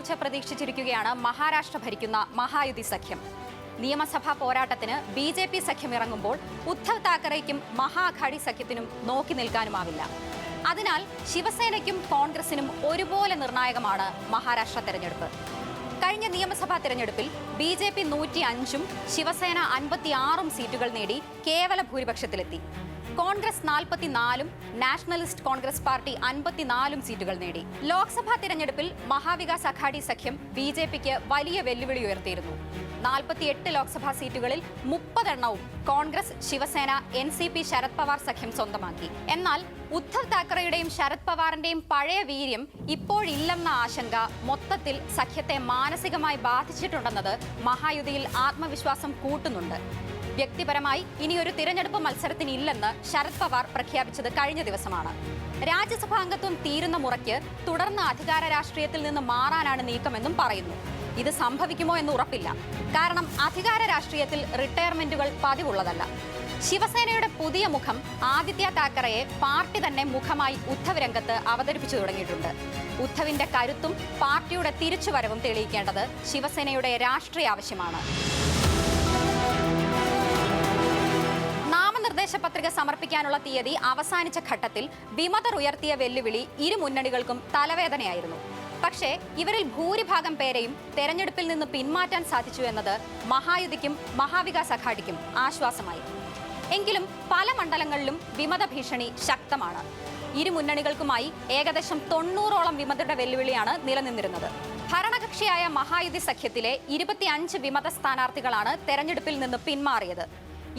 ചോർച്ച പ്രതീക്ഷിച്ചിരിക്കുകയാണ് മഹാരാഷ്ട്ര ഭരിക്കുന്ന മഹായുതി സഖ്യം. നിയമസഭാ പോരാട്ടത്തിന് ബി.ജെ.പി. സഖ്യം ഇറങ്ങുമ്പോൾ ഉദ്ധവ് താക്കറെയ്ക്കും മഹാഅഘാടി സഖ്യത്തിനും നോക്കി നിൽക്കാനുമാവില്ല. അതിനാൽ ശിവസേനയ്ക്കും കോൺഗ്രസിനും ഒരുപോലെ നിർണായകമാണ് മഹാരാഷ്ട്ര തെരഞ്ഞെടുപ്പ്. കഴിഞ്ഞ നിയമസഭാ തെരഞ്ഞെടുപ്പിൽ ബി.ജെ.പി. 105ഉം ശിവസേന 56ഉം സീറ്റുകൾ നേടി കേവല ഭൂരിപക്ഷത്തിലെത്തി. കോൺഗ്രസ് 44ഉം നാഷണലിസ്റ്റ് കോൺഗ്രസ് പാർട്ടി 54ഉം സീറ്റുകൾ നേടി. ലോക്സഭാ തിരഞ്ഞെടുപ്പിൽ മഹാവികാസ് അഘാടി സഖ്യം ബി.ജെ.പിക്ക് വലിയ വെല്ലുവിളി ഉയർത്തിയിരുന്നു. 48 ലോക്സഭാ സീറ്റുകളിൽ 30 കോൺഗ്രസ്, ശിവസേന, എൻ.സി.പി. ശരത് പവാർ സഖ്യം സ്വന്തമാക്കി. എന്നാൽ ഉദ്ധവ് താക്കറെയുടെയും ശരത് പവാറിന്റെയും പഴയ വീര്യം ഇപ്പോഴില്ലെന്ന ആശങ്ക മൊത്തത്തിൽ സഖ്യത്തെ മാനസികമായി ബാധിച്ചിട്ടുണ്ടെന്നത് മഹായുതിയിൽ ആത്മവിശ്വാസം കൂട്ടുന്നുണ്ട്. വ്യക്തിപരമായി ഇനിയൊരു തിരഞ്ഞെടുപ്പ് മത്സരത്തിനില്ലെന്ന് ശരത് പവാർ പ്രഖ്യാപിച്ചത് കഴിഞ്ഞ ദിവസമാണ്. രാജ്യസഭാ അംഗത്വം തീരുന്ന മുറയ്ക്ക് തുടർന്ന് അധികാര രാഷ്ട്രീയത്തിൽ നിന്ന് മാറാനാണ് നീക്കമെന്നും പറയുന്നു. ഇത് സംഭവിക്കുമോ എന്ന് ഉറപ്പില്ല. കാരണം അധികാര രാഷ്ട്രീയത്തിൽ റിട്ടയർമെന്റുകൾ പതിവുള്ളതല്ല. ശിവസേനയുടെ പുതിയ മുഖം ആദിത്യ താക്കറയെ പാർട്ടി തന്നെ മുഖമായി ഉദ്ധവ് രംഗത്ത് അവതരിപ്പിച്ചു തുടങ്ങിയിട്ടുണ്ട്. ഉദ്ധവിന്റെ കരുത്തും പാർട്ടിയുടെ തിരിച്ചുവരവും തെളിയിക്കേണ്ടത് ശിവസേനയുടെ രാഷ്ട്രീയ ആവശ്യമാണ്. നാമനിർദ്ദേശ പത്രിക സമർപ്പിക്കാനുള്ള തീയതി അവസാനിച്ച ഘട്ടത്തിൽ വിമതർ ഉയർത്തിയ വെല്ലുവിളി ഇരു മുന്നണികൾക്കും തലവേദനയായിരുന്നു. പക്ഷേ ഇവരിൽ ഭൂരിഭാഗം പേരെയും തെരഞ്ഞെടുപ്പിൽ നിന്ന് പിന്മാറ്റാൻ സാധിച്ചു എന്നത് മഹായുതിക്കും മഹാവികാസ് അഘാടിക്കും ആശ്വാസമായി. എങ്കിലും പല മണ്ഡലങ്ങളിലും വിമത ഭീഷണി ശക്തമാണ്. ഇരു മുന്നണികൾക്കുമായി ഏകദേശം 90ഓളം വിമതരുടെ വെല്ലുവിളിയാണ് നിലനിന്നിരുന്നത്. ഭരണകക്ഷിയായ മഹായുതി സഖ്യത്തിലെ 25 വിമത സ്ഥാനാർത്ഥികളാണ് തെരഞ്ഞെടുപ്പിൽ നിന്ന് പിന്മാറിയത്.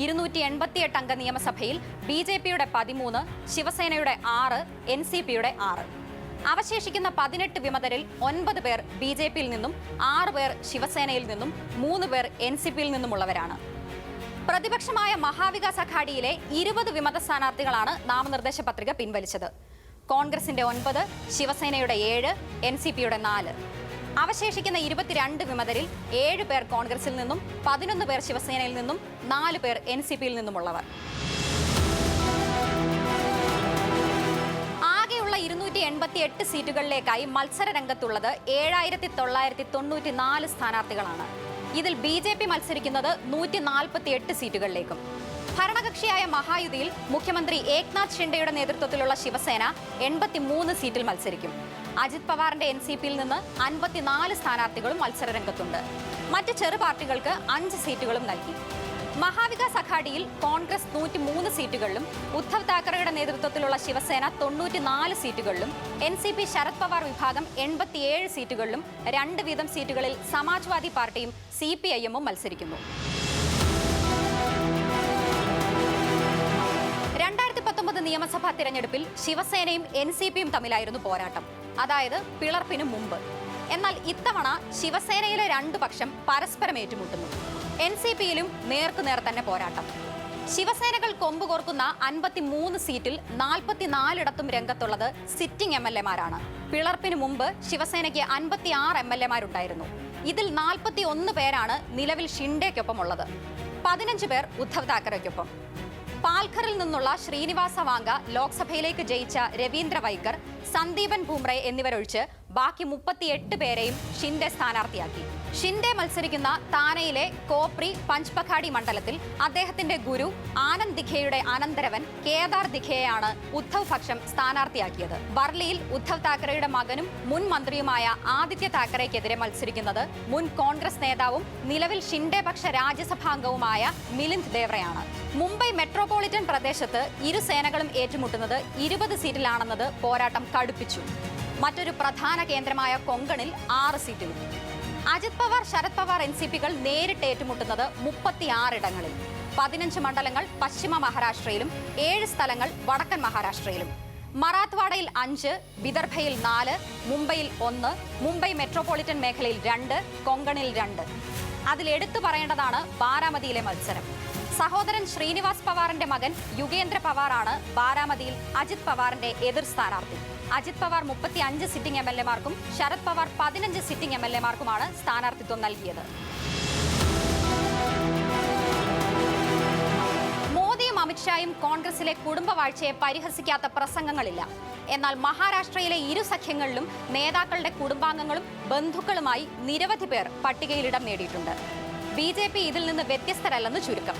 288 അംഗ നിയമസഭയിൽ ബി.ജെ.പിയുടെ 13, ശിവസേനയുടെ 6, എൻ.സി.പിയുടെ 6. അവശേഷിക്കുന്ന 18 വിമതരിൽ 9 പേർ ബി.ജെ.പിയിൽ നിന്നും, 6 പേർ ശിവസേനയിൽ നിന്നും, 3 പേർ എൻ.സി.പിയിൽ നിന്നുമുള്ളവരാണ്. പ്രതിപക്ഷമായ മഹാവികാസ് അഘാടിയിലെ 20 വിമത സ്ഥാനാർത്ഥികളാണ് നാമനിർദ്ദേശ പത്രിക പിൻവലിച്ചത്. കോൺഗ്രസിന്റെ 9, ശിവസേനയുടെ 7, എൻ.സി.പിയുടെ 4. അവശേഷിക്കുന്ന 22 വിമതരിൽ 7 പേർ കോൺഗ്രസിൽ നിന്നും, 11 പേർ ശിവസേനയിൽ നിന്നും, 4 പേർ എൻ.സി.പിയിൽ നിന്നുമുള്ളവർ. ആകെയുള്ള 288 സീറ്റുകളിലേക്കായി മത്സര രംഗത്തുള്ളത് 7994 സ്ഥാനാർത്ഥികളാണ്. ഇതിൽ ബി.ജെ.പി. മത്സരിക്കുന്നത് 148 സീറ്റുകളിലേക്കും. ഭരണകക്ഷിയായ മഹായുതിയിൽ മുഖ്യമന്ത്രി ഏക്നാഥ് ഷിൻഡെയുടെ നേതൃത്വത്തിലുള്ള ശിവസേന 83 സീറ്റിൽ മത്സരിക്കും. അജിത് പവാറിന്റെ എൻ.സി.പിയിൽ നിന്ന് 54 സ്ഥാനാർത്ഥികളും മത്സര രംഗത്തുണ്ട്. മറ്റ് ചെറു പാർട്ടികൾക്ക് 5 സീറ്റുകളും നൽകി. മഹാവികാസ് അഘാടിയിൽ കോൺഗ്രസ് 103 സീറ്റുകളിലും, ഉദ്ധവ് താക്കറെയുടെ നേതൃത്വത്തിലുള്ള ശിവസേന 94 സീറ്റുകളിലും, എൻ.സി.പി. ശരത് പവാർ വിഭാഗം 87 സീറ്റുകളിലും 2 വീതം സീറ്റുകളിൽ സമാജ്വാദി പാർട്ടിയും സി.പി.ഐ.എമ്മും മത്സരിക്കുന്നു. 2019 നിയമസഭാ തിരഞ്ഞെടുപ്പിൽ ശിവസേനയും എൻ.സി.പിയും തമ്മിലായിരുന്നു പോരാട്ടം, അതായത് പിളർപ്പിന് മുമ്പ്. എന്നാൽ ഇത്തവണ ശിവസേനയിലെ 2 പക്ഷം പരസ്പരം ഏറ്റുമുട്ടുന്നു. എൻ.സി.പിയിലും നേർക്കുനേർ തന്നെ പോരാട്ടം. ശിവസേനകൾ കൊമ്പുകോർക്കുന്ന 53 സീറ്റിൽ 44 രംഗത്തുള്ളത് സിറ്റിംഗ് എം.എൽ.എമാരാണ്. പിളർപ്പിന് മുമ്പ് ശിവസേനയ്ക്ക് 56 എം.എൽ.എമാരുണ്ടായിരുന്നു. ഇതിൽ 41 പേരാണ് നിലവിൽ ഷിൻഡെയ്ക്കൊപ്പമുള്ളത്. 15 പേർ ഉദ്ധവ് താക്കറെയ്ക്കൊപ്പം. പാൽഘറിൽ നിന്നുള്ള ശ്രീനിവാസ വാങ്ക ലോക്സഭയിലേക്ക് ജയിച്ച രവീന്ദ്ര വൈക്കർ, സന്ദീപൻ ഭൂംറെ എന്നിവരൊഴിച്ച് ബാക്കി 38 പേരെയും ഷിൻഡെ സ്ഥാനാർത്ഥിയാക്കി. ഷിൻഡെ മത്സരിക്കുന്ന താനയിലെ കോപ്രി പഞ്ച്പഖാടി മണ്ഡലത്തിൽ അദ്ദേഹത്തിന്റെ ഗുരു ആനന്ദ് ദിഖയുടെ അനന്തരവൻ കേദാർ ദിഖയെയാണ് ഉദ്ധവ് പക്ഷം സ്ഥാനാർത്ഥിയാക്കിയത്. ബർലിയിൽ ഉദ്ധവ് താക്കറെയുടെ മകനും മുൻ മന്ത്രിയുമായ ആദിത്യ താക്കറെയ്ക്കെതിരെ മത്സരിക്കുന്നത് മുൻ കോൺഗ്രസ് നേതാവും നിലവിൽ ഷിൻഡെ പക്ഷ രാജ്യസഭാംഗവുമായ മിലിന്ദ് ദേവ്രയാണ്. മുംബൈ മെട്രോപൊളിറ്റൻ പ്രദേശത്ത് ഇരു സേനകളും ഏറ്റുമുട്ടുന്നത് 20 സീറ്റിലാണെന്നത് പോരാട്ടം കടുപ്പിച്ചു. മറ്റൊരു പ്രധാന കേന്ദ്രമായ കൊങ്കണിൽ 6 സീറ്റിലും. അജിത് പവാർ, ശരത് പവാർ എൻ.സി.പികൾ നേരിട്ട് ഏറ്റുമുട്ടുന്നത് 36 ഇടങ്ങളിൽ. 15 മണ്ഡലങ്ങൾ പശ്ചിമ മഹാരാഷ്ട്രയിലും 7 സ്ഥലങ്ങൾ വടക്കൻ മഹാരാഷ്ട്രയിലും. മറാത്ത്വാഡയിൽ 5, വിദർഭയിൽ 4, മുംബൈയിൽ 1, മുംബൈ മെട്രോപൊളിറ്റൻ മേഖലയിൽ 2, കൊങ്കണിൽ 2. അതിലെടുത്തു പറയേണ്ടതാണ് ബാരാമതിയിലെ മത്സരം. സഹോദരൻ ശ്രീനിവാസ് പവാറിന്റെ മകൻ യുഗേന്ദ്ര പവാറാണ് ബാരാമതിയിൽ അജിത് പവാറിന്റെ എതിർ സ്ഥാനാർത്ഥി. അജിത് പവാർ 35 സിറ്റിംഗ് എം.എൽ.എമാർക്കും ശരത് പവാർ 15 സിറ്റിംഗ് എം.എൽ.എമാർക്കുമാണ് സ്ഥാനാർത്ഥിത്വം നൽകിയത്. അമിത്ഷായും കോൺഗ്രസിലെ കുടുംബവാഴ്ചയെ പരിഹസിക്കാത്ത പ്രസംഗങ്ങളില്ല. എന്നാൽ മഹാരാഷ്ട്രയിലെ ഇരു സഖ്യങ്ങളിലും നേതാക്കളുടെ കുടുംബാംഗങ്ങളും ബന്ധുക്കളുമായി നിരവധി പേർ പട്ടികയിൽ ഇടം നേടിയിട്ടുണ്ട്. BJP ഇതിൽ നിന്ന് വ്യത്യസ്തരല്ലെന്ന് ചുരുക്കം.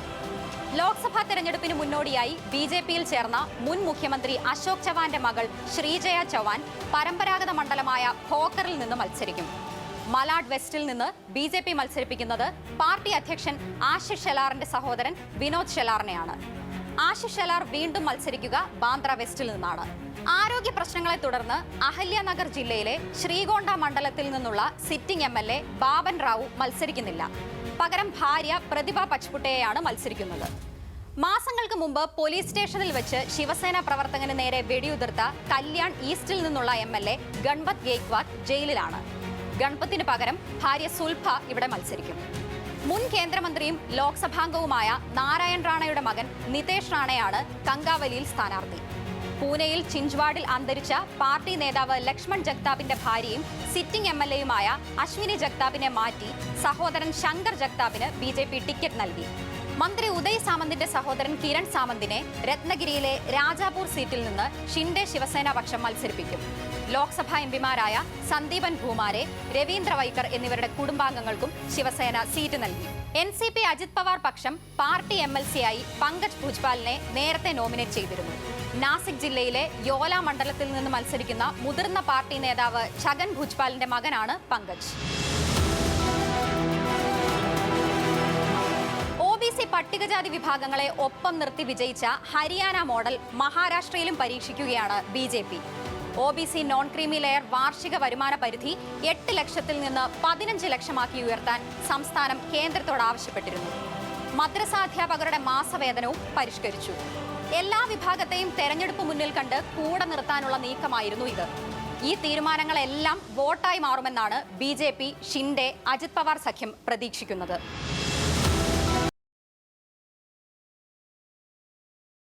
ലോക്സഭാ തെരഞ്ഞെടുപ്പിന് മുന്നോടിയായി BJPയിൽ ചേർന്ന മുൻ മുഖ്യമന്ത്രി അശോക് ചവാന്റെ മകൾ ശ്രീജയ ചവാൻ പരമ്പരാഗത മണ്ഡലമായ ഭോക്കറിൽ നിന്ന് മത്സരിക്കും. മലാഡ് വെസ്റ്റിൽ നിന്ന് BJP മത്സരിപ്പിക്കുന്നത് പാർട്ടി അധ്യക്ഷൻ ആശിഷ് ഷെലാറിന്റെ സഹോദരൻ വിനോദ് ഷെലാറിനെയാണ്. ആശിഷ് ഷെലാർ വീണ്ടും മത്സരിക്കുക ബാന്ദ്ര വെസ്റ്റിൽ നിന്നാണ്. ആരോഗ്യ പ്രശ്നങ്ങളെ തുടർന്ന് അഹല്യനഗർ ജില്ലയിലെ ശ്രീഗോണ്ട മണ്ഡലത്തിൽ നിന്നുള്ള സിറ്റിംഗ് MLA ബാബൻ റാവു മത്സരിക്കുന്നില്ല. പകരം ഭാര്യ പ്രതിഭ പച്പുട്ടയെയാണ് മത്സരിക്കുന്നത്. മാസങ്ങൾക്ക് മുമ്പ് പോലീസ് സ്റ്റേഷനിൽ വെച്ച് ശിവസേന പ്രവർത്തകന് നേരെ വെടിയുതിർത്ത കല്യാൺ ഈസ്റ്റിൽ നിന്നുള്ള MLA ഗൺപത് ഗേക്വാദ് ജയിലിലാണ്. ഗൺപത്തിന് പകരം ഭാര്യ സുൽഭ ഇവിടെ മത്സരിക്കും. മുൻ കേന്ദ്രമന്ത്രിയും ലോക്സഭാംഗവുമായ നാരായൺ റാണയുടെ മകൻ നിതേഷ് റാണയാണ് കങ്കാവലിയിൽ സ്ഥാനാർത്ഥി. പൂനെയിൽ ചിഞ്ച്വാഡിൽ അന്തരിച്ച പാർട്ടി നേതാവ് ലക്ഷ്മൺ ജഗ്താപിന്റെ ഭാര്യയും സിറ്റിംഗ് MLAയുമായ അശ്വിനി ജഗ്താപിനെ മാറ്റി സഹോദരൻ ശങ്കർ ജഗ്താപിന് BJP ടിക്കറ്റ് നൽകി. മന്ത്രി ഉദയ് സാമന്തിന്റെ സഹോദരൻ കിരൺ സാമന്തിനെ രത്നഗിരിയിലെ രാജാപൂർ സീറ്റിൽ നിന്ന് ഷിൻഡെ ശിവസേന പക്ഷം മത്സരിപ്പിക്കും. ലോക്സഭാ MPമാരായ സന്ദീപൻ ഭൂമാരെ, രവീന്ദ്ര വൈക്കർ എന്നിവരുടെ കുടുംബാംഗങ്ങൾക്കും ശിവസേന സീറ്റ് നൽകി. NCP അജിത് പവാർ പക്ഷം പാർട്ടി MLCയായി പങ്കജ് ഭുജ്പാലിനെ നേരത്തെ നോമിനേറ്റ് ചെയ്തിരുന്നു. നാസിക് ജില്ലയിലെ യോല മണ്ഡലത്തിൽ നിന്ന് മത്സരിക്കുന്ന മുതിർന്ന പാർട്ടി നേതാവ് ഛഗൻ ഭുജ്പാലിന്റെ മകനാണ് പങ്കജ്. OBC പട്ടികജാതി വിഭാഗങ്ങളെ ഒപ്പം നിർത്തി വിജയിച്ച ഹരിയാന മോഡൽ മഹാരാഷ്ട്രയിലും പരീക്ഷിക്കുകയാണ് BJP. OBC non creamy layer വാർഷിക വരുമാന പരിധി 8 ലക്ഷത്തിൽ നിന്ന് 15 ലക്ഷമാക്കി ഉയർത്താൻ സംസ്ഥാനം കേന്ദ്രത്തോട് ആവശ്യപ്പെട്ടിരുന്നു. മദ്രസാധ്യാപകരുടെ മാസവേതനവും പരിഷ്കരിച്ചു. എല്ലാ വിഭാഗത്തെയും തെരഞ്ഞെടുപ്പ് മുന്നിൽ കണ്ട് കൂടെ നിർത്താനുള്ള നീക്കമായിരുന്നു ഇത്. ഈ തീരുമാനങ്ങളെല്ലാം വോട്ടായി മാറുമെന്നാണ് BJP, ഷിൻഡെ, അജിത് പവാർ സഖ്യം പ്രതീക്ഷിക്കുന്നത്.